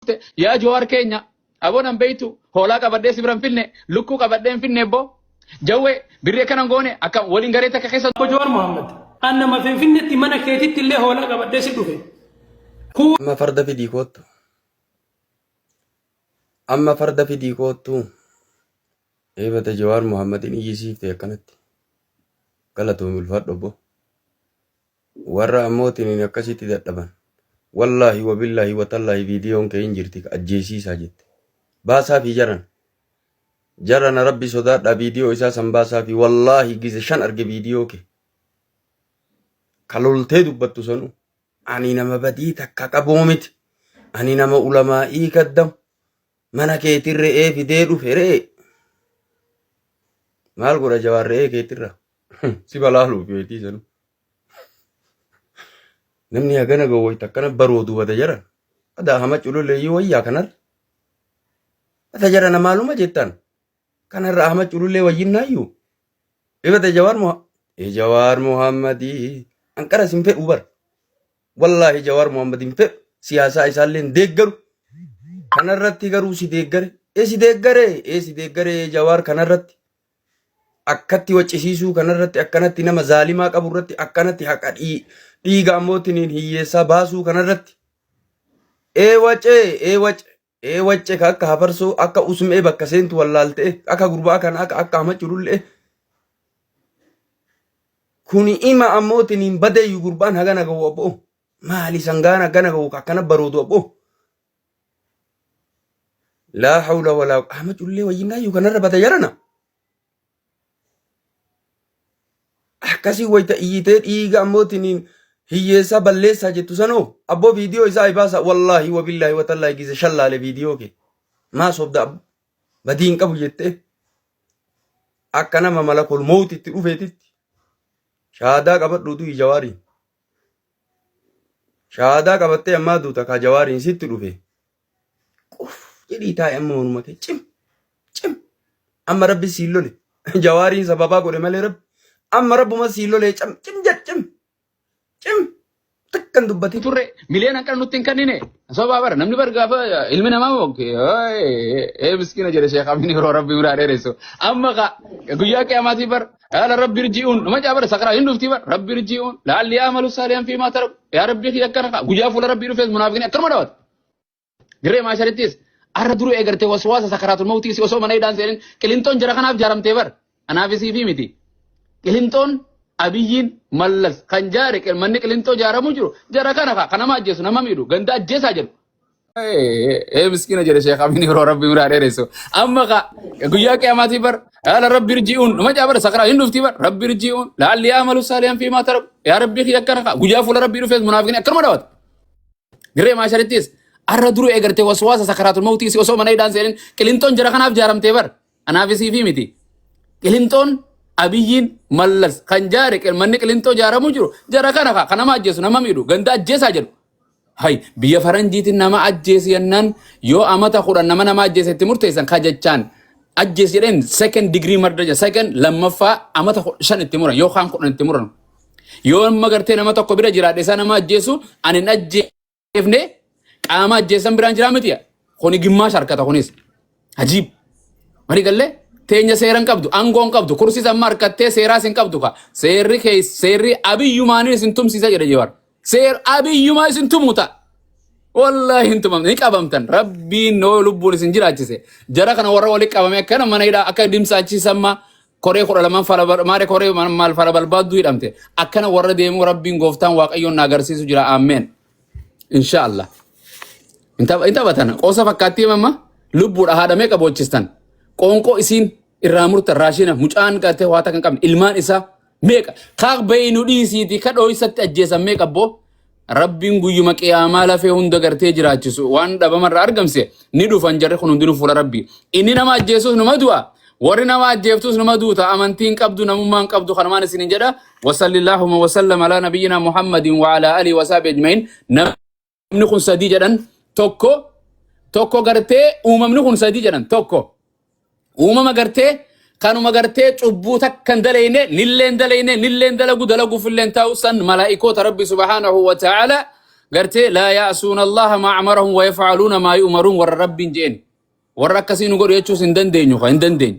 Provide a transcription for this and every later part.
dhufte yaa Jawaar keenya abonan beeytu hoolaa qabadhee sibiran finne lukkuu qabadheen finne boo jawwe birree kanan goone akka waliin garee takka keessa Jawaar Mohammed anna ma finfinnetti mana keetitti illee hoolaa qabadhee si dhufe amma farda fidii koottu amma farda fidii koottu eebata Jawaar Mohammedin iyyisiifte akkanatti galatoom ulfaadho boo warra ammootiin akkasitti dadhaban wallahi wa billahi wa tallahi viidiyoon kee hin jirti ajjeesiisaa jette baasaa fi jaran rabbi sodaadha viidiyoo isaa san baasaa fi wallahi gize 5 arge viidiyoo kee kaloltee dubbattu sanu ani nama badii takka qaboo miti ani nama ulamaa'ii kaddam mana keetiin re'ee fidee dhufe re'ee maal godha Jawaar re'ee keetirra si balaaluuf beetii sanu namni hagana gowwoyta akkana baroodu bada jaran ada hama cululleeyyii wayyaa kanarra bada jarana maaluma jettan kanarra hama culullee wayyinnaayyuu ibada Jawaar Mohammadii anqara sin fedhu bar wallahi Jawaar Mohammadin fedhu siyaasaa isaallee deeggaru kanarratti garuu si deeggare Jawaar kanarratti akkatti waccisiisuu kanarratti akkanatti nama zaalimaa qabu irratti akkanatti haqa dhiiga ammootiin hiyyeessaa baasuu kanarratti wacce akka hafarsoo akka usmee bakka seentu wallaaltee akka gurbaa kana akka hama culullee kuni ima ammootiin badeeyyu gurbaan hagana gawu abbo maali sangaan hagana gawu akkana baroodu abbo laa hawla walaa hama culullee wayyinaayyuu kanarra bada jarana akkasii wayta iyyitee dhiiga ammootiin hiyyeessaa balleessaa jettu sanoo abboo viidiyoo isaa ibaasa wallahi wa billahi wa tallahi gize shallaale viidiyoo kee maa sobda abbo badiin qabu jettee akka nama malakol mawtitti dhufeetitti shaadaa qabadhuutu Jawaariin shaadaa qabattee ammaa duuta kaa Jawaariin sitti dhufe quf jedhii taa'e amma manuma kee cim amma rabbi siin lole Jawaariin sababaa godhe malee rabbi amma rabbuma siin lole cim takkan dubbati turre miliyoon akka nutti hin kannine sababa bara namni bargaafa ilmi namaa mokke miskina jedhe sheekh Amin yeroo rabbi biraa dheeresso amma guyyaa qiyaamaati bar ala rabbi irji'uun nama jaabara sakara hin dhufti bar rabbi irji'uun la'alli amalu saalihan fi ma tarak yaa rabbi akkana guyyaa fuula rabbi dhufees munaafiqni akkanuma dhawat giree maasharittis arra duruu eegarte waswaasa sakaraatul mawtii si osoo mana hidhaan seenin qilintoon jara kanaaf jaaramtee bar anaafisii fi miti qilintoon abiyyiin mallas kan jaare manni qilintoo jaaramu jiru jara kana ma ajjeesu nama miidhu ganda ajjeesaa jedhu miskina jedhe sheekh Amin yeroo rabbi biraa dheeresso amma guyyaa qiyaamaati bar ala rabbi irji'uun nama jaabara sakara hin dhufti bar rabbi irji'uun la'alli amalu saalihan fi ma tarak yaa rabbi akkana guyyaa fuula rabbi dhufees munaafiqni akkanuma dhawat giree maasharittis arra duruu eegarte waswaasa sakaraatul mawtii si osoo mana hidhaan seenin qilintoon jara kanaaf jaaramtee bar anaafisii fi miti qilintoon abiyyiin mallas kan jaare manni qilintoo jaaramu jiru jara kana ma ajjeesu nama miidhu ganda ajjeesaa jedhu hay biyya faranjiitiin nama ajjeesi yennaan yoo amata 10 nama ajjeesetti murteessan kajachaan ajjees jedheen second degree murder second lammaffaa amata 5 itti muran yookaan 10 itti muran yoo amma gartee nama tokko bira jiraadhe isa nama ajjeesu ani ajjeefne qaama ajjeesan biraan jira miti kuni gimmaash harkata kunis ajiib mari galle teenya seeran qabdu angoon qabdu kursi samma harkattee seeraa sin qabdu ka seerri abiyyumaanii sin tumsiisa jedhe Jawaar seer abiyyumaa sin tumuta wallahi hin tumamne ni qabamtan rabbiin noo lubbuun isin jiraachise jara kana warra wali qabame akkana mana hidhaa akka dimsaachisamma koree 12 maare koree maal fara balbaaddu hidhamte akkana warra deemu rabbiin gooftaan waaqayyoon na agarsiisu jira amen inshallah inta batana qosa fakkaatti mamma lubbuudha haadhamee qaboochistan qoonqoo isiin irraa murtan raashina mucaan gaatee waata kan qabne ilmaan isaa meeqa kaaq bayinu dhiisiiti ka dhooysatti ajjeesan meeqa boo rabbiin guyyuma qiyaamaa lafee hunda gartee jiraachisu waan dhabamarraa argamse ni dhufan jarri kun hundinuu fuula rabbii inni nama ajjeesus numa du'a warri nama ajjeeftus numa duuta amantiin qabdu namummaan qabdu kanumaan isinin jedha wasallillaahu wasallam alaa nabiyyina muhammadin wa alaa alihi wa sahbihi ajma'iin namni kun sadii jedhan tokko gartee uumamni kun sadii jedhan tokko uumama gartee kanuma gartee cubbuu takkan daleyne nilleen dalagu filleen ta'u san malaa'ikoota rabbi subhaanahu wa ta'ala قرتي لا يعصون الله ما أمرهم ويفعلون ما يؤمرون ور رب جين ور كسين قول يجوا سندن دينيو خندن دين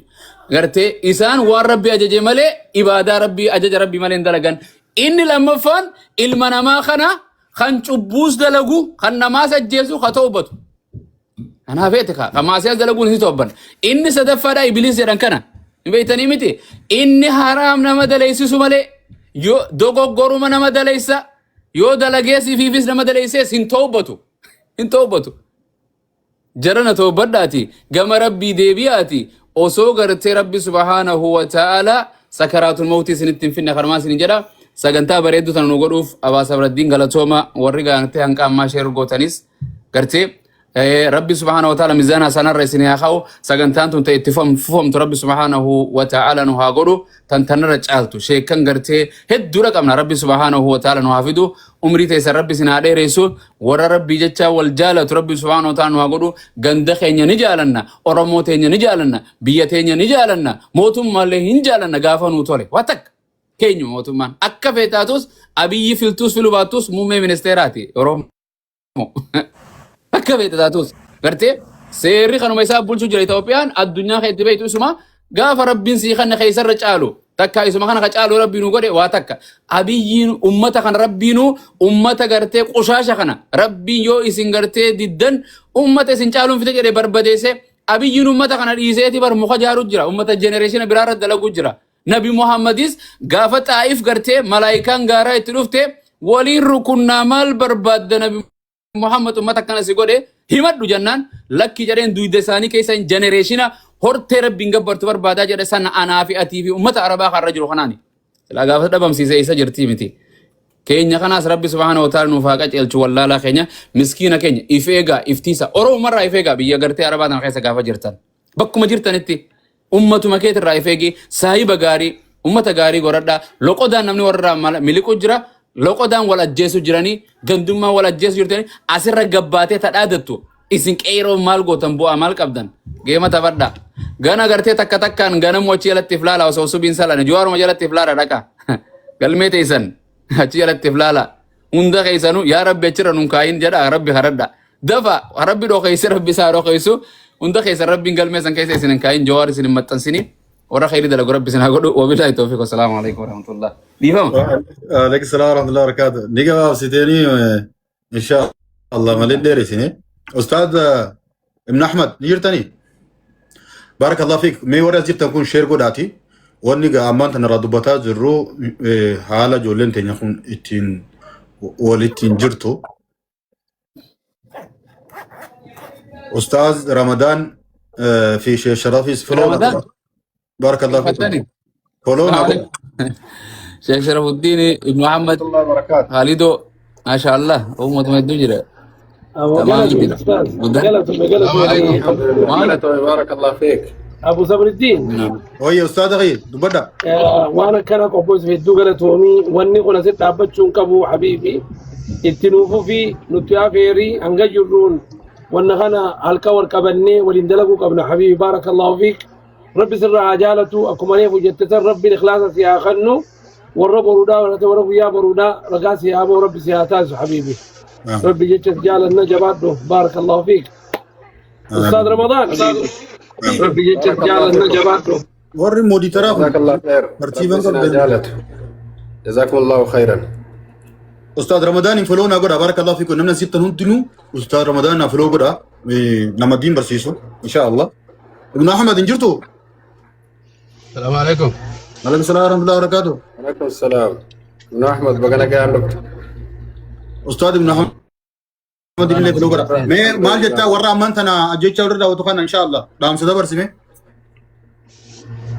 قرتي إنسان ور ربي أجج ملء إبادة ربي أجج ربي ملء دلقان إن لما فان المنا ما خنا خن شبوس دلقو خن نماز الجيسو خطوبته أنا فيتك كما سياز دلقو نسي توبان إن سدفا دا إبليس يران كنا بيتني متي إن حرام نما دليسي ملء يو دوغو غورو نما دليسا يو دلقيسي في فيس نما دليسي سين توبتو جرنا توبداتي قام ربي ديبياتي وسو غرتي ربي سبحانه وتعالى سكرات الموت سنتين فينا خرماس نجرا سغنتا بريدو تنو غدوف ابا صبر الدين غلطوما ورغا انت هنقا ما شير غوتانيس غرتي ربي سبحانه وتعالى ميزانا سنر رسني اخو سغنتان تنت اتفهم فهم ربي سبحانه وتعالى نو هاغدو تنتنر چالتو شيكن غرتي هد رقمنا ربي سبحانه وتعالى نو حافظو عمري تيس ربي سنا ديريسو ور ربي جچا والجالة ربي سبحانه وتعالى نو هاغدو غند خينيا نجالنا اورمو تينيا نجالنا بيتينيا نجالنا موتم مالي هنجالنا غافنو تولي واتك كينيو موتمان اكا فيتاتوس ابي فيلتوس فيلوباتوس مومي منستيراتي اورومو akka beektatus gartee seerri kanuma isaa bulchuu jira Itoophiyaan addunyaa keetti beektu isuma gaafa rabbiin sii kana keessarra caalu takka isuma kana ka caalu rabbiin godhe waa takka abiyyiin ummata kana rabbiin ummata gartee qushaasha kana rabbiin yoo isin gartee diddan ummata isin caaluun fite jedhe barbadeesse abiyyiin ummata kana dhiiseeti bar muka jaaru jira ummata generation biraarra dalagu jira nabi muhammadis gaafa xaa'if gartee malaayikaan gaaraa itti dhufte waliin rukunnaa maal barbaadda nabi Muhammad ummata kana si godhe himadhu jannaan lakki jedheen duyde isaanii keessa generationa hortee rabbiin gabbartu barbaadaa jedhe sana anaa fi atii fi ummata arabaa karra jiru kanaani silaa gaafa dhabamsiise isa jirtii miti keenya kanaas rabbi subhaanahu wa ta'ala nuuf haa qaceelchu wallaalaa keenya miskiina keenya ifeegaa iftiisa oromumarraa ifeegaa biyya gartee arabaa tana keessa gaafa jirtan bakkuma jirtanitti ummatuma keetirraa ifeegi saahiba gaarii ummata gaarii godhadhaa loqodaan namni warraa miliqu jira loqodaan wal ajjeesu jiranii gandummaa wal ajjeesu jirtanii asirra gabbaatee tadhaadattu isin qeeroo maal gootan bu'aa maal qabdan geema taphadha gana gartee takka takkaan ganamu achi jalatti iflaala osoo subiin salan juwaaruma jalatti iflaala dhaqa galmee teessan achi jalatti iflaala hunda keessanu yaa rabbi achirra nun kaayin jedha rabbi haradha dafa rabbi dhokeesse rabbi isaa dhokeessu hunda keessa rabbiin galmeessan keessa isin kaayin jawaar isin maxxansini ورا خير ده لقرب بسنا قدو وبالله التوفيق والسلام عليكم ورحمة الله بيفهم عليك السلام ورحمة الله وبركاته نيجا سيدني إن شاء الله مالين ديرسيني أستاذ ابن أحمد نيرتني بارك الله فيك مي ورا زيب تكون شير قداتي ونيجا أمان تنرى دبتا زرو حالة جولين تنيكون إتين ولتين جرتو أستاذ رمضان في شيء شرفي فلونا بارك الله فيك فولونا شيخ شرف الدين ابن محمد الله وبركاته خالدو ما شاء الله أمة مدو جرا تمام جدا بارك الله فيك ابو صبر الدين وهي استاذ غير دبدا وانا كان قبوز في الدوغره تومي وني قلت تابچون كبو حبيبي اتنوفو في نتيا فيري انجرون ونغنا الكور كبني ولندلقوا قبل حبيبي بارك الله فيك ربي سر عجالته أكمني فجتت ربي الإخلاص فيها خنو والرب رودا ولا تورب يا برودا رقاس يا أبو ربي سياتاز حبيبي ربي جتت جال النجبات بارك الله فيك أستاذ رمضان ربي جتت جال النجبات وري مودي ترى جزاك الله خير ترتيبا جزاكم الله خيرا استاذ رمضان فلونا غدا بارك الله فيكم نمنا ستة ننتنو استاذ رمضان فلو غدا نما الدين برسيسو ان شاء الله ابن احمد انجرتو السلام عليكم عليكم السلام ورحمه الله وبركاته وعليكم السلام ابن احمد بقنا قاعد استاذ ابن احمد اللي فلو غدا ما جتا ورا امانتنا اجيتشا وردا وتكنا ان شاء الله دام سدبر سمي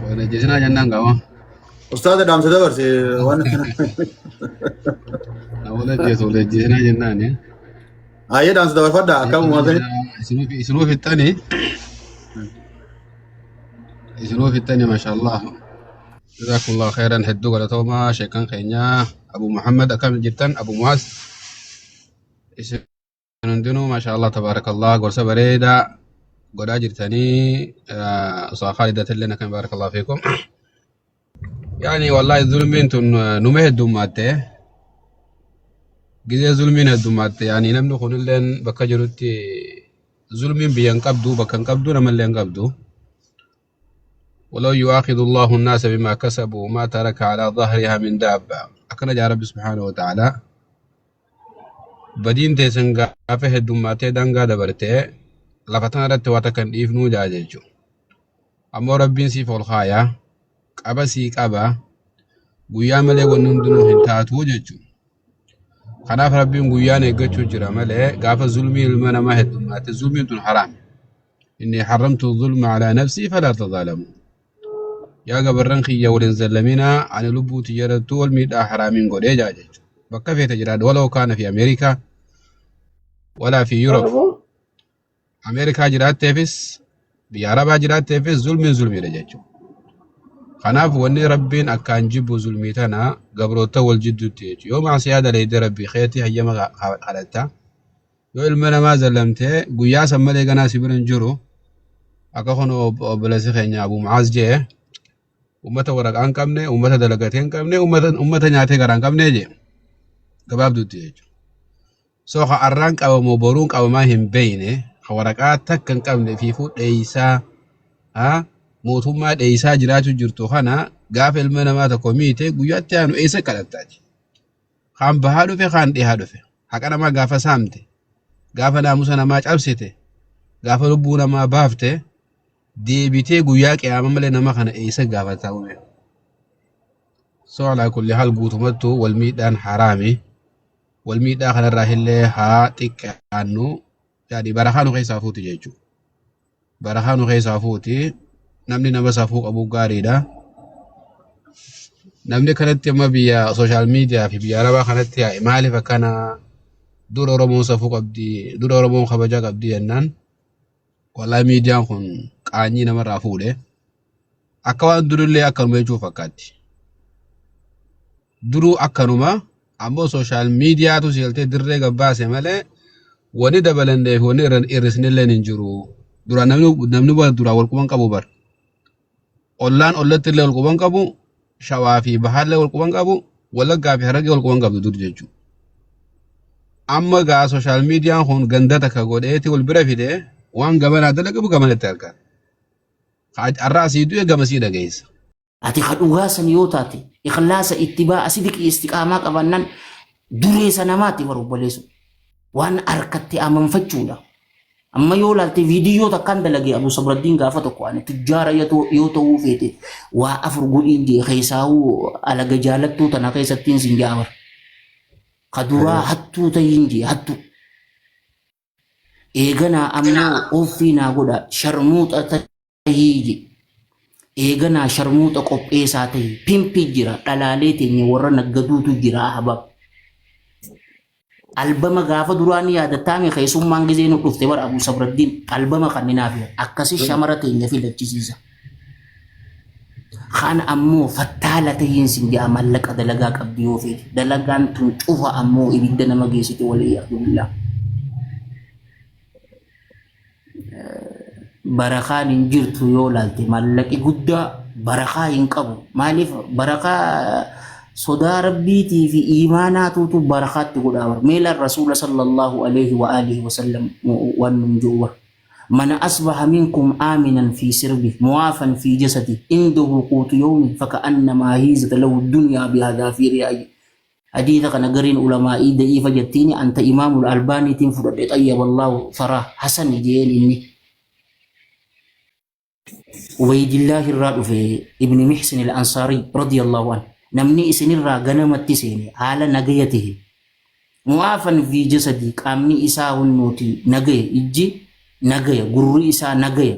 ولا جسنا جنان قوا استاذ دام سدبر سي وانا ولا جسنا جنان يا هاي دام سدبر فدا كم مثلا يسنو في الثاني يسنو في الثاني ما شاء الله جزاكم الله خيرا هدو ولا توما شيكان خينيا ابو محمد اكمل جدا ابو معاذ يسنو ما شاء الله تبارك الله قرصه بريده قدا جرتني أصلا خالدة لنا كان بارك الله فيكم يعني والله الظلم انتم نمهد ماته Gizee zulmiin heddummaatti yaani namni kunilleen bakka jirutti zulmiin biyya hin qabdu bakka hin qabdu namallee hin qabdu. ولو يؤاخذ الله الناس بما كسبوا ما ترك على ظهرها من دابة أكن جاء رب سبحانه وتعالى بدين تيسن غافه هدوماتي دنگا دبرتي لفتن رت واتكن إفنو جاجيجو أمو ربين سيف الخايا قبا سيك أبا قويا ملي ونندنو هنتاتو جيجو خناف ربين قويا نيقچو جرا ملي غافه ظلمي المنا ما هدوماتي ظلمي دون حرام إني حرمت الظلم على نفسي فلا تظالموا يا قبرن خي ولن زلمنا عن لبو تجارة والميد حرامين قولي جاجج بكا في تجراد ولو كان في أمريكا ولا في يوروب أمريكا جرات تفس بياربا جرات تفس ظلم رجاجو خناف وني ربين أكان جبو ظلميتنا قبرو تول جدو تيج يوم عسيادة ليدي ربي خيتي هيما خالتا يو المنا ما زلمته قياسا مليقنا سيبرن جرو أكا خونو بلسي خيني أبو معاذ جيه ummata waraqaan qabne ummata dalagateen qabne ummata nyaatee garaan qabne je gabaabduutti jechuudha. So ha arraan qabamoo boruun qabamaa hin beeyne ha waraqaa takka hin qabne fiifuu dheeysaa mootummaa dheeysaa jiraachuu jirtu kana gaafa ilma namaa tokko miite guyyaatti aanu eessa kadhattaati. Kaan bahaa dhufe kaan dhihaa dhufe haqa namaa gaafa saamte gaafa naamusa namaa cabsite gaafa lubbuu namaa baafte deebitee guyyaa qiyaama malee nama kana eessa gaafataa uume. So alaa kulli haal guutumattu wal miidhaan haraami. Wal miidhaa kanarraa illee haa xiqqaannu yaani barakaa nu keessaa fuuti jechuudha. Barakaa nu keessaa fuuti namni nama safuu qabu gaariidha. Namni kanatti amma biyya sooshaal miidiyaa fi biyya arabaa kanatti maaliif akkana dura Oromoon safuu qabdi dura Oromoon kabajaa qabdi jennaan. Wallahi miidiyaan kun qaanyii namarraa fuudhe akka waan durillee akkanuma jechuu fakkaatti. Duruu akkanuma ammoo sooshaal miidiyaatu seeltee dirree gabbaase malee wani dabalannee fi wani hir'isnillee hin jiru. Dura namni dura wal quban qabu bar. Ollaan ollatti illee wal quban qabu, shawaa fi bahaallee wal quban qabu, wallaggaa fi harargee wal quban qabdu dur jechuudha. Amma gaa sooshaal miidiyaan kun ganda takka godheeti wal bira fidee waan gabanaa dalagamu gamanatti argaa. Arraa asii du'e gamasii dhageessa. Ati kadhugaasan yoo taate ikhlaasa ittibaa asidiqi istiqaamaa qabannan dureessa namaatti barbaaleessu waan harkatti amanfachuudha. Amma yoo laalte viidiyoo takkaan dalagee Abu Sabraddiin gaafa tokko ani tujjaara yoo ta'uu feete waa afur godhiin jee keessaa'uu alaga jaalattuu tana keessattiin sin jaamar. Kaduraa hattuu ta'iin jee hattuu. Eeganaa ammoo ofii naa godha sharmuuxa tahii eeganaa sharmuuxa qopheessaa tahii pimpi jira dhalaalee teenye warra naggaduutu jira habab. Albama gaafa duraan yaadattaame keessummaan gizee nu dhufte bara Abu Sabraddiin albama kanninaaf akkasii shamara teenya filachisiisa. Kan ammoo fattaala tahiin sin jaa mallaqa dalagaa qabdi yoo feete dalagaan tun cufa ammoo ibidda nama geessite walii abdullah. Barakaan hin jirtu yoo laalte mallaqi guddaa barakaa hin qabu. Maaliif barakaa sodaa rabbiitii fi iimaanaatuutu barakaatti godhaa. Meelaan rasuula sallallahu alayhi wa alihi wasallam waan nun jiru. Man asbaha minkum aminan fi sirbi muwaafan fi jasadi indahu quutu yawmi faka'annamaa hiizata lahu dunyaa bihadaa fi ri'aayi. Hadiisa kana gariin ulamaa'ii da'iifa jettiini anta imaamul albaaniitiin fudhadhe xayyaballahu faraa hasan jeen inni. Ubaydillah irraa dhufe ibni Mihsin al-Ansaari radiyallahu anhu namni isinirraa ganamatti seene haala nagaya tahe muwaafan fi jasadi qaamni isaa hunnuuti nagaya ijji nagaya gurri isaa nagaya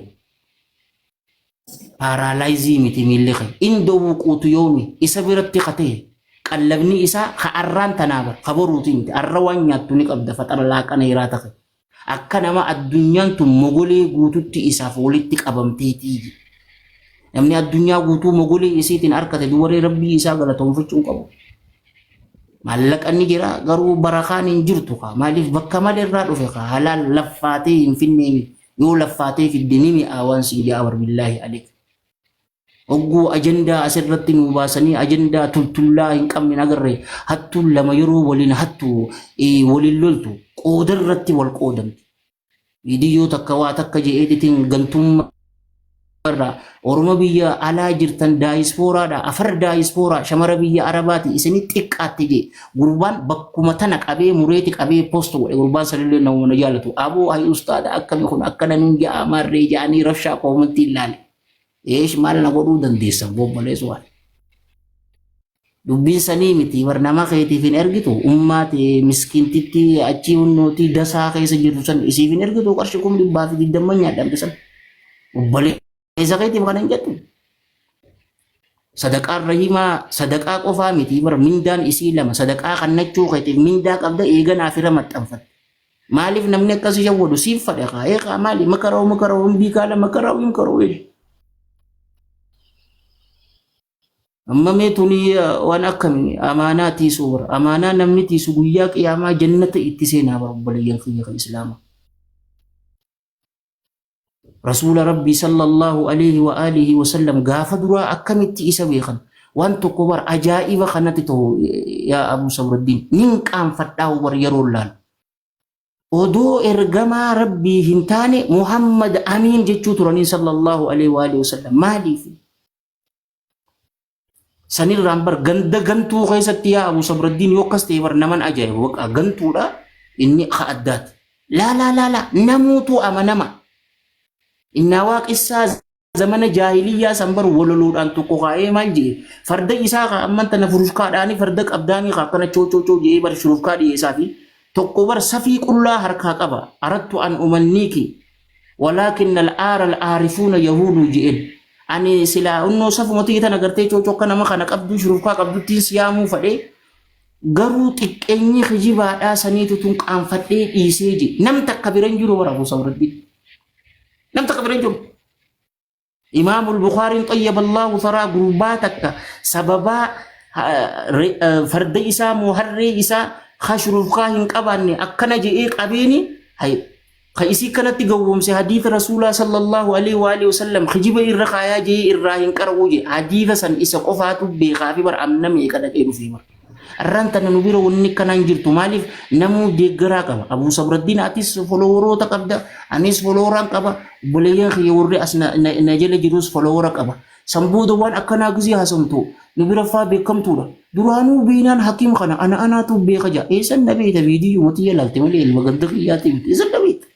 paaraalaayizii miti miilli kee indoo wuquutu yoomi isa biratti qatee qallabni isaa ka arraan tanaaba kabaruuti miti arra waan nyaattu ni qabda faxara laaqana hiraa tahe akka nama addunyaan tun mogolee guututti isaaf walitti qabamteetii. Namni addunyaa guutuu mogolee isiitiin harkate dubaree rabbii isaa galatoonfachuun qabu. Maallaqni jira garuu barakaan hin jirtu ka maaliif bakka malee irraa dhufe ka halaal laffaatee hin finneemi yoo laffaatee fidde ni mi'aawaan si jaa billaahi aleek. Ogguu ajandaa asirratti nu baasanii ajandaa tultullaa hin qabne agarre hattuun lama yeroo waliin hattu waliin loltu qooda irratti wal qoodamti. Viidiyoo takka waa takka je'eetiin gantummaa irraa Oromoo biyya alaa jirtan daayispooraadha afar daayispooraa shamara biyya Arabaati isinii xiqqaatti jee gurbaan bakkuma tana qabee mureeti qabee poostu godhe gurbaan sanillee nama jaalatu aboo hay ustaada akkami kun akkana nun ja'a marree ja'anii rafshaa koomantii ilaale. Eesh maal na godhuu dandeessan bobbaleessu waan. Dubbiin sanii miti bar nama keetiif hin ergitu ummaati miskiintitti achi hunnooti dasaa keessa jirtu san isiif hin ergitu qarshii 220 nyaadhamte san. Bobbaleessa keetiif kan hin jettu. Sadaqaan rahimaa sadaqaa qofaa miti bar mindaan isii lama sadaqaa kannachuu keetiif mindaa qabda eeganaa fi maxxanfatte. Maaliif namni akkasii shawwadu siif fadhaqaa eeqaa maali makaroo hin biikaala makaroo hin karoo amma meetuni waan akkami amaanaa tiisuu bara amaanaa namni tiisu guyyaa qiyaamaa jannata itti seenaa bara obboleeyyan kiyya kan islaamaa. Rasuula Rabbii sallallahu alaihi wa alihi wa sallam gaafa duraa akkamitti isa beekan waan tokko bara ajaa'iba kanatti ta'u yaa Abu Sabraddiin nin qaanfadhaa bara yeroo laal. Odoo ergamaa Rabbii hin taane Muhammad Amiin jechuu turanii sallallahu alaihi wa alihi wa sallam maaliif? Sanirraan bar ganda gantuu keessatti yaa Abu Sabraddiin yoo akkas ta'e bar naman ajaa'ibu waqa gantuudha inni akka addaati. Laa namuutu amanama. Innaa waaqessaa zamana jaahiliyyaa san bar waloluudhaan tokko kaa'ee maal jee farda isaa ka amman tana furuufkaadhaanii farda qabdaanii ka akkana coocoo jee bar shuruufkaa dhiyeessaa fi tokko bar safii qullaa harkaa qaba arattu an umanniiki walaakinna al-aara al-aarifuuna yahuuduu je'en. Ani sila unnoo safumatti tan agartee coocokka nama kana qabdu shurufkaa qabduttiin siyaamuu fadhee garuu xiqqeenyi kijibaadhaa saniitu tun qaanfadhee dhiisee je nam takka biran jiru bara Abu Sabraddiin nam takka biran jiru. Imaamul Bukhaariin xayyaballahu faraa gurbaa takka sababaa farda isaa moo harree isaa ka shurufkaa hin qabaanne akkana je'ee qabeeni خيسي كانت تقوم سي حديث رسول الله صلى الله عليه وآله وسلم خجيب الرقايا جي الراهن كروجي حديث سن إسا قفات بخافي بر أمنمي كده كيرو فيما الرانتا ننبيرو ونك ننجر تمالف نمو ديگرا كما أبو Sabraddiin أتيس فلورو تقبدا أنيس فلوران كما بليان خيوري أسنا نجل جروس فلورا كما سمبودو وان أكنا غزي حسنتو نبيرا فا بكم تولا درانو بينان حكيم خنا أنا تو بيخجا إيسا النبي تبيدي يوتي يلالتمالي المغندق إياتي إيسا النبي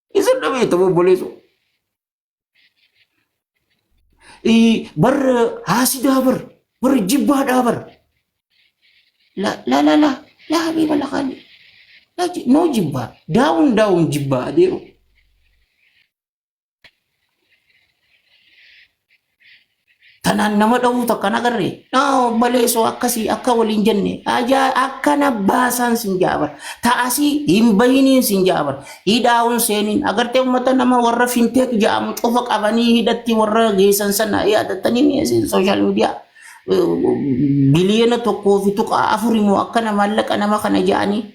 إذا النبي تبو بوليسو بر حاسدا بر جبا دابر لا حبيب الله خالي لا نو جبا داون جبا ديرو tanan nama dawu takana garre no baleso akkasi akka walin jenne aja akkana basan sinjabar taasi himbayini sinjabar hidaun senin agarte ummata nama warra fintech jam cofa qabani hidatti warra geesan sana ya datani ni social media biliyana tokko fi tuqa afurimu akkana mallaka nama kana jaani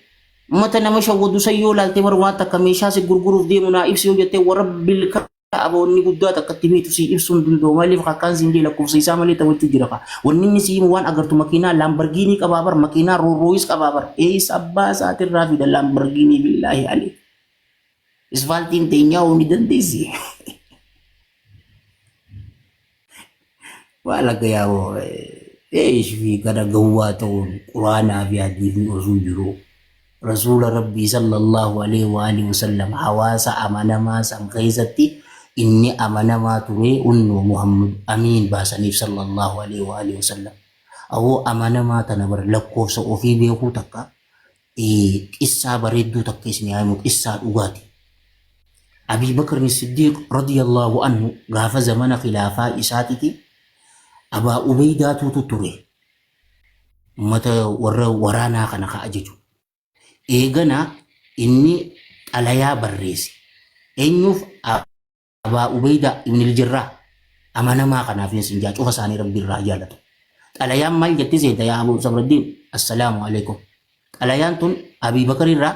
ummata nama shawudu sayyo lalte marwata kamesha si gurguruf deemuna ibsi hojjete warabbil aboonni guddaa takkatti miitu si ibsuun dundoo maaliif akkaan siin jee lakkoofsiisaa malee taphachuu jira ka wanni inni si'imu waan agartu makiinaa laambargiinii qabaabar makiinaa roorooyis qabaabar eessa abbaa isaatirraa fida laambargiinii billaahi alee isfaaltiin teenyaa ni dandeessi waa laga yaaboo fi kana gawwaa ta'uun quraanaa fi hadiisni osoo jiru rasuula rabbii sallallahu alaihi wa alihi wasallam hawaasa amanamaa san keessatti inni amanamaa ture unnu Muhammad Amiin baasaniif sallallahu alaihi wa alihi wasallam awoo amanamaa tana bar lakkoofsa ofii beekuu takka qissaa bareedduu takka isin yaamu qissaa dhugaati. Abii Bakr Siddiq radiyallahu anhu gaafa zamana khilaafaa isaatiti Abaa Ubeydaatutu ture ummata warra waraanaa kana ka ajaju eegana inni xalayaa barreesse eenyuuf Abaa Ubeyda ibn al-Jarrah amanamaa kanaaf sinjaa cufa isaanii rabbiirraa jaalatu xalayaan maal jetti seeta yaa Abu Sabraddiin assalaamu alaikum xalayaan tun Abii Bakr irraa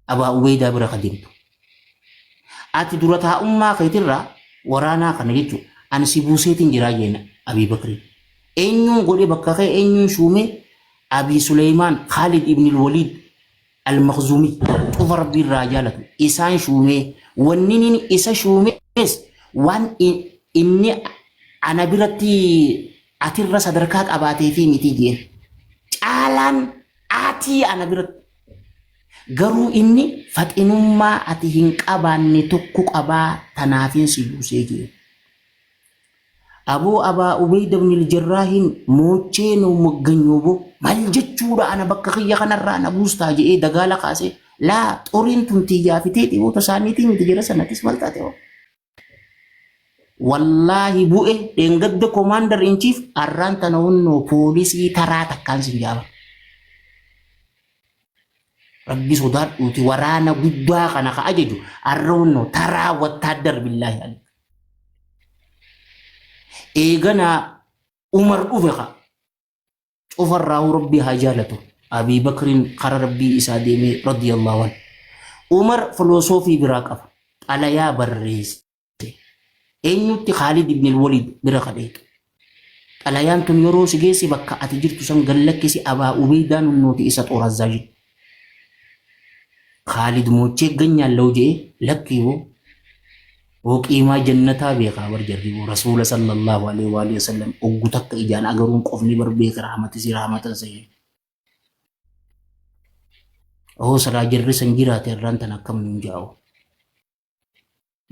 Abaa Ubeydaa bira kadimtu ati dura taa'ummaa keetirraa waraanaa kana jechuudha. Ani si buuseetiin jiraa jeena Abii Bakri. Eenyuun godhe bakka kee eenyuun shuume Abii Suleymaan Khalid ibn al-Walid al-Makhzumi cufa rabbii irraa jaalatu isaan shuumee wanni inni isa shuumees waan inni ana biratti atirra sadarkaa qabaatee fi miti jeen caalaan ati ana biratti garuu inni faxinummaa ati hin qabaanne tokko qabaa tanaafin si buusee jee. Abu Abaa Ubayda ibn al-Jarraahin moochee nu magganyobo mal jechuudha ana bakka kiyya kanarraa na buustaa jedhee dagaala kaasee laa xoriin tun xiyyaafitee dhiboota isaaniitiin miti jira sanattis mal taate wallaahi bu'e dheengadda commander in chief arraan tana hunnoo poolisii taraa takkaan sin jaaba. Rabbi sodaadhuuti waraana guddaa kana ka ajaju arra hunnoo taraa wattaaddar billaahi alayhi. Eegana Umar dhufe ka cufarraa rabbii haa jaalatu Abii Bakriin kara rabbii isaa deemee radiyallahu anhu. Umar filosoofii biraa qaba xalayaa barreesse eenyutti Khalid ibn al-Walid bira kadheetu xalayaan tun yeroo si geessi bakka ati jirtu san gallakkisi Abaa Ubaydaan hunnooti isa xoorazzaa jiru. Khalid moochee ganyaan lau jee lakkiiwoo وقيمة جنتها بيقا ورجري رسول صلى الله عليه وآله وسلم أقوتك إجان أقرون قفني بربيك رحمة سي رحمة سي أهو سرا جري سنجرات الرانتنا كم نجاو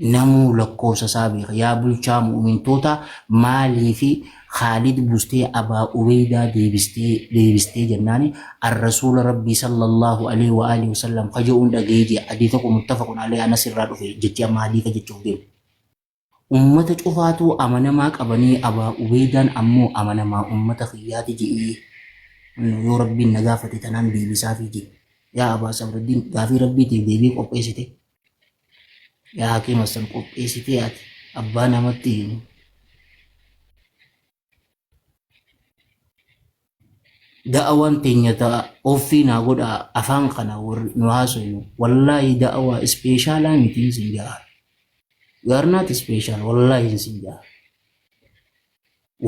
نمو لكو سسابق يا بلشام ومن توتا مالي في خالد بستي أبا أبيدا ديبستي جناني الرسول ربي صلى الله عليه وآله وسلم خجون دقيجي حديثكم متفق عليه أنا سراد في جتيا مالي كجتشوف ديم أمة شوفاتو أمانا ماك أبني أبا أبيدا أمو أمانا ما أمة خياتي جئي يو ربي النقافة تنان بيبسافي جي يا أبا صبر الدين غافي ربي تبيبي قبئستي يا حكيم السن قبئستي أبا نمتي da'awaan teenya ta'a ofii naa godha afaan kana nu haasofnu wallaahi da'awaa ispeeshaalaa miti sin jaha gaarnaati ispeeshaal wallaahi sin jaha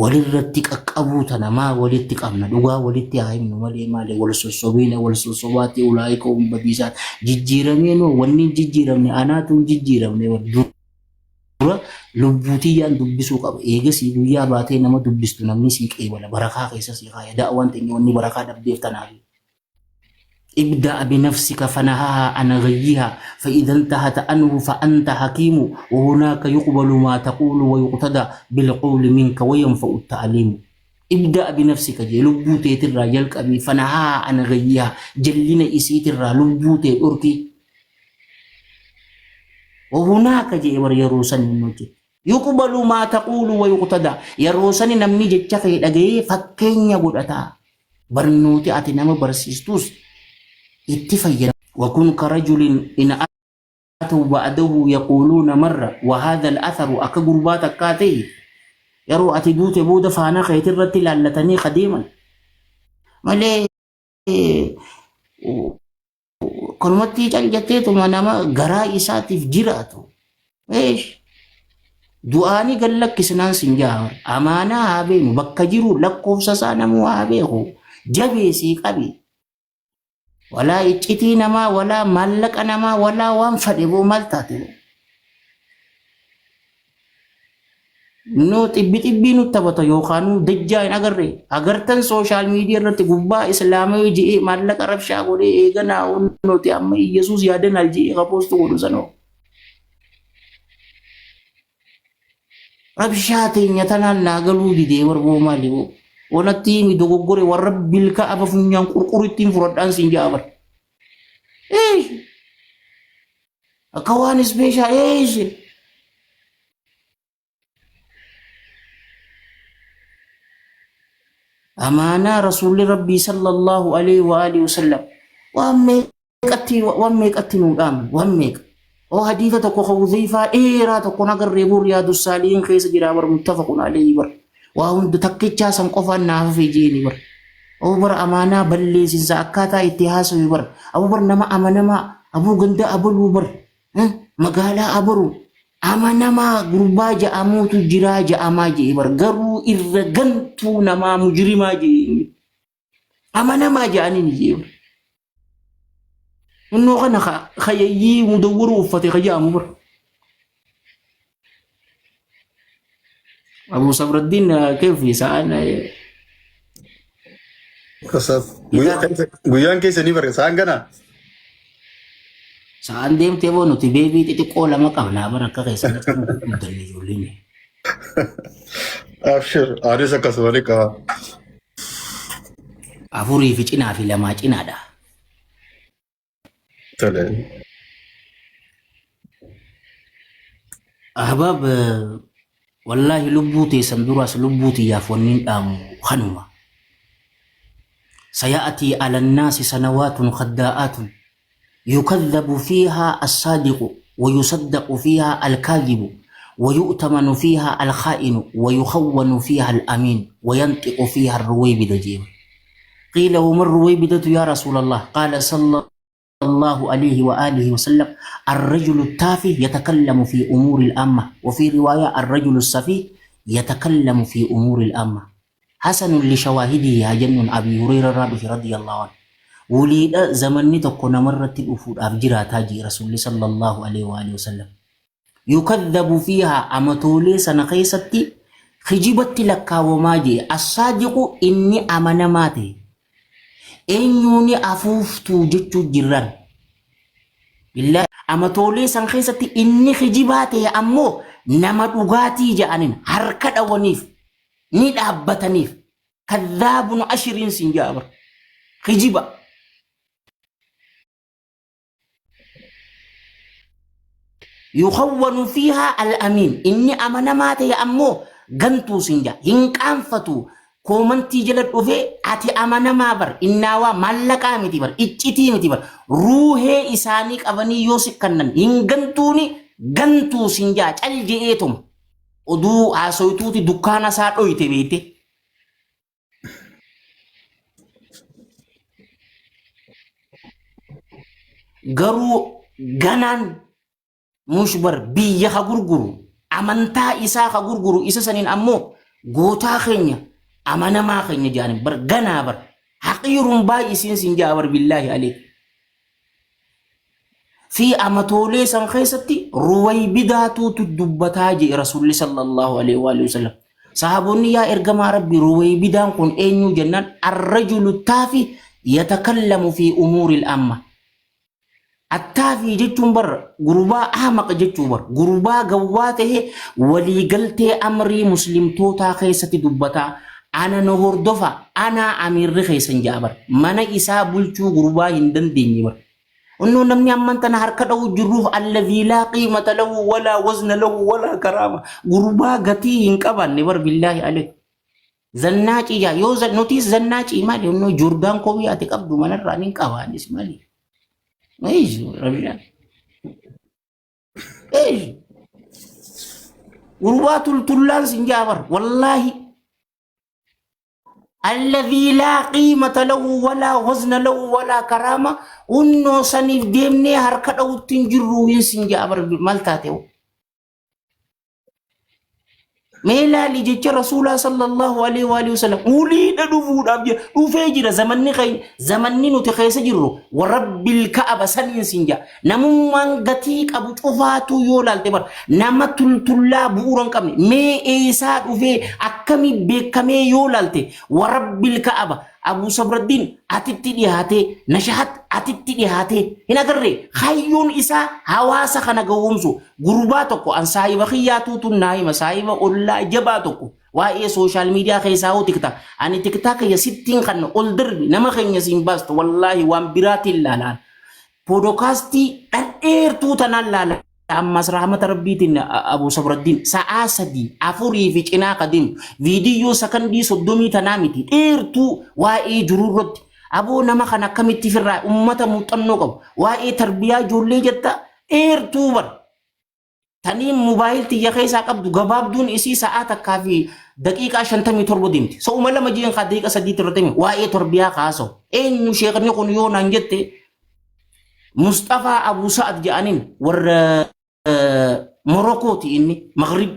walirratti qaqqabuu tanamaa walitti qabna dhugaa walitti haa himnu malee malee wal sossobiina wal sossobaatti ulaa'ika umbadiisaan jijjiiramee noo wanni jijjiiramne anaatu jijjiiramne dura lubbuutiyyaan dubbisuu qaba eegasii guyyaa baatee nama dubbistu namni sii qeebala barakaa keessa sii kaaya da'awaan teenya wanni barakaa dhabdeef tanaafi ابدأ بنفسك فنهاها عن غيها فإذا انتهت عنه فأنت حكيم وهناك يقبل ما تقول ويقتدى بالقول منك وينفع التعليم ابدأ بنفسك جي لبوتي ترى يلك أبي فنهاها عن غيها جلنا إسي ترى لبوتي أركي وهناك جي وريروسن النجي يقبل ما تقول ويقتدى يروسن نمني جتشك لغي فكين يقول أتا برنوتي أتنام برسيستوس اتفيا وكن كرجل إن أتوا بعده يقولون مرة وهذا الأثر أكقربات كاتي يرو أتدوت بود فانا خيتر لالتني قديما مالي كلمتي جلجتي ثم نما غرا إساتي في جراتو إيش دواني قال لك سنان سنجار أمانة هابي مبكجرو لكوف سسانا مو هابيهو جبي سيقبي ولا إجتي نما ولا ملك نما ولا وانفدبو ملتاتو نو تبي نتبطا يوخانو دجاين أغرتن سوشال ميديا رتي قبا إسلامي جئي ملك عرب شاقولي إيغنا ونو تي أمي يسوس يادن الجئي غبوستو قدو سنو رب شاتي نتنال ناغلو دي ديور بو مالي ونتيمي دوغوري ورب الكعبة فنيان قرقرتين فردان سنجابر ايش اكوان سبيشال ايش امانة رسول ربي صلى الله عليه وآله وسلم واميك اتنو دام واميك او حديثة تكو خوزيفة ايرا تكو نقر ريبو رياض السالين خيس جرابر متفق عليه بر وهند تكيتشا سنقفا نافا في جيني بر أبو بر أمانة بلي سنسا أكاتا اتحاسو بر أبو بر نما أمانما أبو غندا أبو بر مقالا أبرو amanamaa gurbaa ja'amuutu jiraa ja'amaa jee bar garuu irra gantuu namaa mujrimaa jee amanamaa ja'aniin jee bar innoo kana khayayyii mudawwaru uffate khaja'amu bar Abu Sabruddin كيف سأنا Guyyaan keessa ni bare saan gana. saan deemtee boo nuti beebii xixiqqoo lama qabnaa bara akka keessatti mudanne ijoolleen. Abshir, anis akkasuma ni qaba. Afurii fi cinaa fi lamaa cinaadha. Tole. Ahbab wallahi lubbuu teessan duraas lubbuu xiyyaaf wanniin dhaamu kanuma. سيأتي على الناس سنوات خداءات يكذب فيها الصادق ويصدق فيها الكاذب ويؤتمن فيها الخائن ويخون فيها الأمين وينطق فيها الرويبدة جيم قيل وما الرويبدة يا رسول الله قال صلى الله عليه وآله وسلم الرجل التافه يتكلم في أمور الأمة وفي رواية الرجل السفيه يتكلم في أمور الأمة حسن لشواهده هجن أبي هريرة رضي الله عنه وليد زمني تكون مرة الأفود أفجرها تاجي رسول صلى الله عليه وآله وسلم يكذب فيها أمتولي سنقيستي خجبت لك وماجي الصادق إني أمن ماتي إني أفوفت جتو جران بالله أمتولي سنقيستي إني خجباتي أمو نمت أغاتي جانين حركة ونيف نيد أبتنيف كذاب عشرين سنجابر خجبة يخون فيها الأمين إني أمنا مات يا أمو غنتو سنجا هنك أنفتو كومن تيجلت أوفي أتي أمنا مابر إناوا ملكا متبر إتشتي متبر روحي إسانيك أبني يوسك كنن هنغنتوني غنتو سنجا الجئتم oduu haasoytuuti dukkaana isaa dhoyte beete garuu ganaan mushbar biyya ka gurguru amantaa isaa ka gurguru isa saniin ammoo gootaa keenya amanamaa keenya jaanin bar ganaa bar haqiirun baay'isiin sin jaabar billaahi alee في أمتولي سنخيستي رويبداتو تدبتاجي رسول صلى الله عليه وآله وسلم صحابوني يا إرقام ربي رويبدان كن أينو جنان الرجل التافي يتكلم في أمور الأمة التافي جتون بر غربا أحمق جتون بر غربا قواته ولي قلتي أمري مسلم توتا خيستي دبتا أنا نهور دفا أنا أمير خيسن جابر من إسا بلچو غربا هندن ديني بر إنه نمني أمن تنهر كده جروف الذي لا قيمة له ولا وزن له ولا كرامة غربا قتي إنكبان نبر بالله عليك زناتي يا يوزن نوتيس زناتي مالي إنه جردان قوي أتك أبدو من الرانين كوان اسمالي إيش ربنا إيش غربا تلتلان سنجابر والله الذي لا قيمة له ولا وزن له ولا كرامة انو سنف ديمني هركت او تنجرو ينسن جابر مالتاتيو ميلا لجيش رسول صلى الله عليه وآله وسلم وليد دفود أبجي وفيجر زمني خي زمني نتخيس جرو ورب الكعبة سنين سنجا نمو من غتيك أبو تفاتو يولال تبر نما تلتلا بوران كمي مي إيساد وفي أكمي بكمي يولال تي ورب الكعبة Abu Sabruddin atitti dhiyaate nashahat atitti dhiyaate hin agarre hayyuun isaa hawaasa kana gawwumsu gurbaa tokko an saayiba khiyyaatuutu naayima saayiba ollaa jabaa tokko waa'ee sooshaal miidiyaa keessaa hoo tiktak ani tiktak ya sittiin kan ol darbi nama keenya siin baastu wallaahi waan biraatiin laalaan poodkaastii dhadheertuu tanaan laalaan ammas rahmata rabbiitiin Abu Sabruddin sa'a sadii afurii fi cinaa qadim viidiyoo sakandii 30 tanaa miti dheertuu waa'ee jirurratti aboo nama kana akkamitti firraa ummata muuxannoo qabu waa'ee tarbiyaa ijoollee jetta dheertuu bar taniin moobaayil tiyya keessaa qabdu gabaabduun isii sa'a takkaa fi daqiiqaa 57 deemti so'uma lama jiin ka daqiiqa 3 irratti waa'ee tarbiyaa kaasoo eenyu sheekni kun yoo naan jette Mustafa Abu Sa'ad ja'anin warra Morokooti inni Maghrib.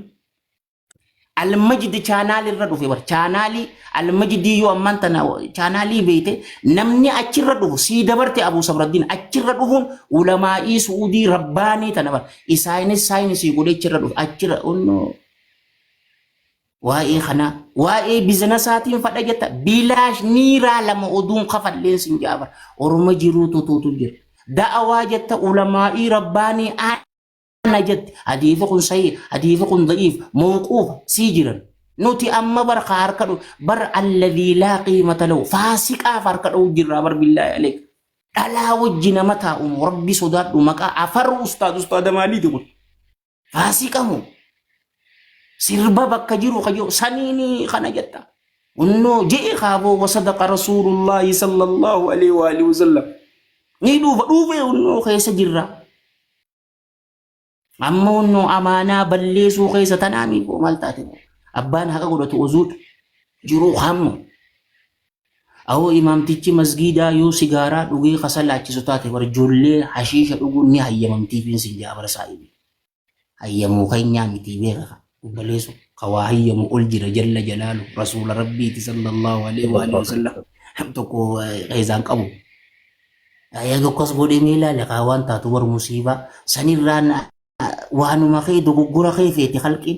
Al-Majdi chaanaalii irra dhufe bar chaanaalii Al-Majdi yoo ammaan tana chaanaalii beeyte namni achirra dhufu sii dabarte Abuu Sabraddiin achirra dhufuun ulamaa'ii Suudii rabbaanii tana bar isaanis saayinsii godhee achirra dhufe achirra onnoo waa'ee kana waa'ee biizinasaatiin fadha jetta bilaash niiraa lama oduun kafalleen sin jaabar orma jiruu tutuutu jira da'awaa jetta ulamaa'ii rabbaanii نجد حديث كن صحيح حديث كن ضعيف موقوف سيجرا نوتي أما بر خاركدو بر الذي لا قيمة له فاسق أفركدو جرا بر بالله عليك ألا وجنا متى ربي صدات ومكا أفر أستاذ مالي تقول فاسق أمو سربا بكجيرو خجو سنيني خنا جتا إنه جاء خابو وصدق رسول الله صلى الله عليه وآله وسلم نيدو فدوفه إنه خيس جرا Ammoo no amaanaa balleessuu keessa tanaami ko maal taate abbaan haqa godhatu uzuudha jiruu hammu awoo imaamtichi masgiidaa yoo sigaaraa dhugee kasalaachisu taate bar ijoollee hashiisha dhuguun ni hayyamamtiifiin sin jaabara saa'ibi hayyamuu keenyaa miti beeka balleessu kawaa hayyamu ol jira jalla jalaalu rasuula rabbiiti sallallahu alaihi wa sallam tokko qeezaan qabu ayyaa tokkos godhee meelaale kaawaan taatu war musiibaa sanirraan وأنا خيد وجورا خيفيتي خلقي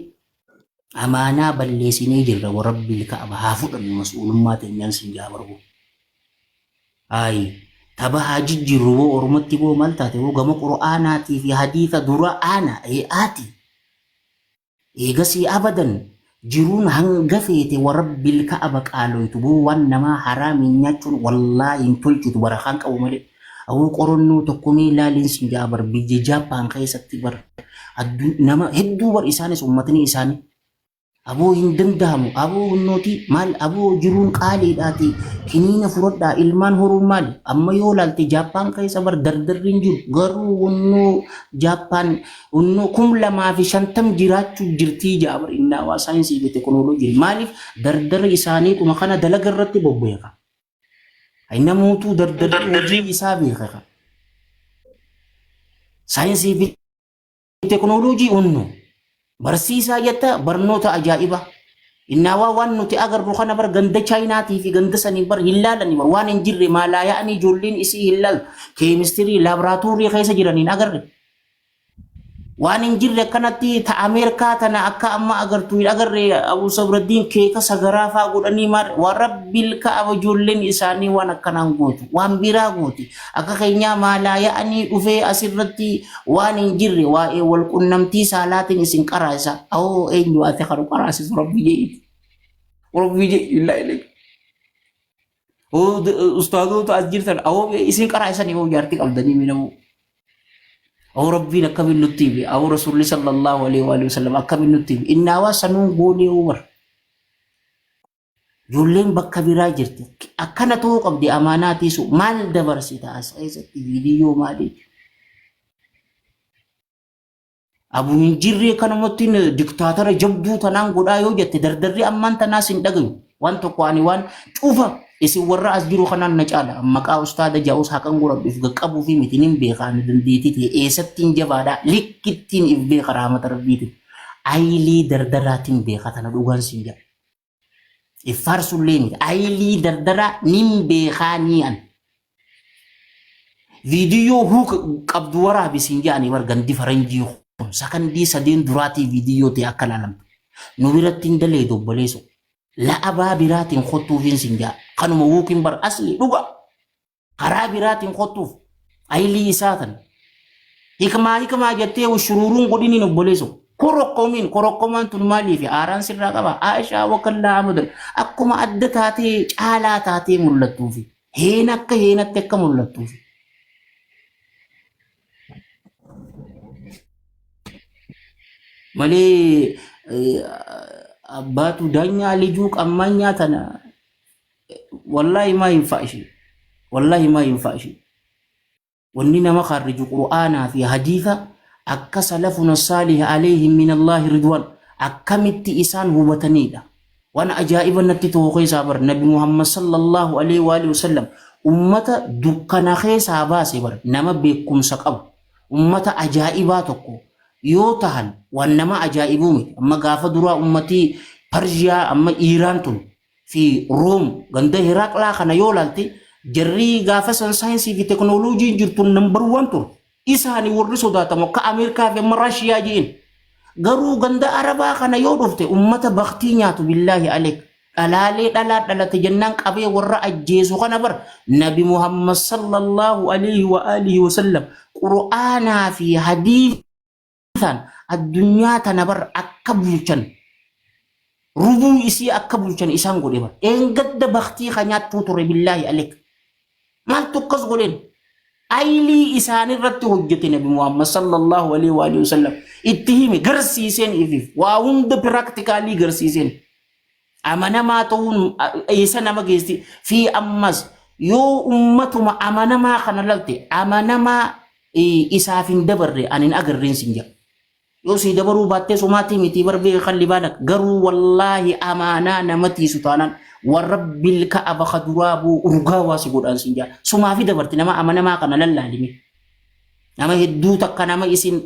أمانة بالليسيني جرا وربي الكعبة هافوت المسؤول ما تنين سنجابره أي تبا حاجي جرو ورمتي بو مالتاتي وقام قرآناتي في حديث درا أنا أي آتي إيغسي أبدا جرون هنغفيتي وربي الكعبة قالوا يتبو وانما حرام ينجون والله ينتلجو تبرخانك أو ملك أو قرنو تقومي لا لنسن جابر بيجي جابان خيستي بر nama hedduu bar isaanis ummatni isaanii aboo hin danda'amu aboo nooti maal aboo jiruun qaaliidhaati kiniina furadhaa ilmaan horuu maal amma yoo laalte Jaappaan keessa bar dardarriin jiru garuu wannoo Jaappaan wannoo 250 jiraachuu jirtii jaabar innaa waa saayinsii fi teekinooloojii maaliif dardarra isaaniituma kana dalaga irratti bobbeeka namoota dardarri hojii isaa beeka saayinsii fi teknologi unnu barsiisaa jetta barnoota ajaa'iba innawaa waan nuti agarru kana bar ganda chaayinaatii fi ganda sanii bar hillaalani bar waan hin jirre maalaaya'anii ijoolleen isii hillaal keemistirii laaboraatoorii keessa jiraniin agarre waan hin jirre kanatti ta Ameerikaa tana akka amma agartu agarre Abuu Sabraddiin keeka sagaraa faa godhanii mar wa rabbil ka'aba ijoolleen isaanii waan akkanaan gootu waan biraa gooti akka keenyaa maalaaya'anii dhufee asirratti waan hin jirre waa'ee wal qunnamtii saalaatiin isin qaraasa awoo eenyu ati kan qaraasis rabbi jee illa ilay ustaadoota as jirtan awoo isin qaraasanii hoo jaartii qabdanii minamu أو ربنا كم النتيب أو رسول الله صلى الله عليه وآله وسلم كم النتيب إن واسنون قولي عمر جولين بكبيرة جرت أكنا توقف دي أماناتي سو مال دبرسيتا أسأيزة فيديو مالي أبو نجري كان متين دكتاتور جبدو تنام قد آيو جت دردري أمان تناس دقيو وان تقواني وان شوفا isi warra as jiru kanaan na caala maqaa ustaada jaa'us haqan gurabbiif qaqqabuu fi mitinin beekaan dandeetii ta'e eessattiin jabaadhaa likkittiin if beeka rahmata rabbiitiin ayilii dardaraatiin beeka tana dhugaan siin jedha iffaarsullee miti ayilii dardaraa nin beekaanii an viidiyoo huuka qabdu waraabisiin jedhanii wargandi faranjii kun sakandii sadeen duraatii viidiyoo ta'e akka laalamtu nu birattiin dalee dobboleessu la'abaa biraatiin khottuufiin siin jedha kanuma wuukin bar asli dhuga karaa biraatiin khottuuf ayilii isaatan hikmaa jettee shururuun godhiniin obboleessu korokkomaan tun maaliif aaraan sirraa qaba Aishaa wakallaa amudan akkuma adda taatee caalaa taatee mul'attuufi heenatti akka mul'attuufi malee abbaatu daanyaa lijuu qammanyaa tana wallahi ma yinfa'shi wanni nama kharriju qur'aanaa fi hadiitha akka salafuna saalih alayhim min Allah ridwan akkamitti isaan hubatanidha waan ajaa'iba natti ta'u keessaa bar nabi Muhammad sallallahu alaihi wa alihi wasallam ummata dukkana keessaa baase bar nama beekumsa qabu ummata ajaa'ibaa tokko yoo tahan waan nama ajaa'ibu miti. Amma gaafa duraa ummatii Parjiyaa amma Iiraan tun fi Room ganda Hiraaqlaa kana yoo laalte jarri gaafa san saayinsii fi teknooloojiin jirtu nambar waan tur isaanii warri sodaatamu akka Ameerikaa fi amma Raashiyaa jiin. Garuu ganda Arabaa kana yoo dhufte ummata baktii nyaatu billaahi aleek. Dhalaalee dhalate jennaan qabee warra ajjeesu kana bar Nabi Muhammad sallallahu alaihi wa alihi wa sallam Qur'aanaa fi hadiisan addunyaa tana bar akka bulchan rubuu isii akka bulchan isaan godhe bar gadda baktii kanyaattuu ture billaahi aleek maaltu akkas godheen aylii isaanii irratti hojjete Nabi Muhammad sallallahu alaihi wa alihi wa sallam itti hime garsiiseen ifiif waa hunda piraaktikaali garsiiseen. Amanamaa ta'uun isa nama geessi fi ammas yoo ummatuma amanamaa kana lalte amanamaa isaaf hin dabarre anin agarreen sinja yoo si dabaruu baattee sumaatii miti barbee kan libaanak garuu wallaahi amanaa namatti isu taanaan warrabbil ka'aba kaduraabu urgaa waasi godhaan sinja sumaafi dabarte nama amanamaa kana lallaalime nama hedduu takka nama isin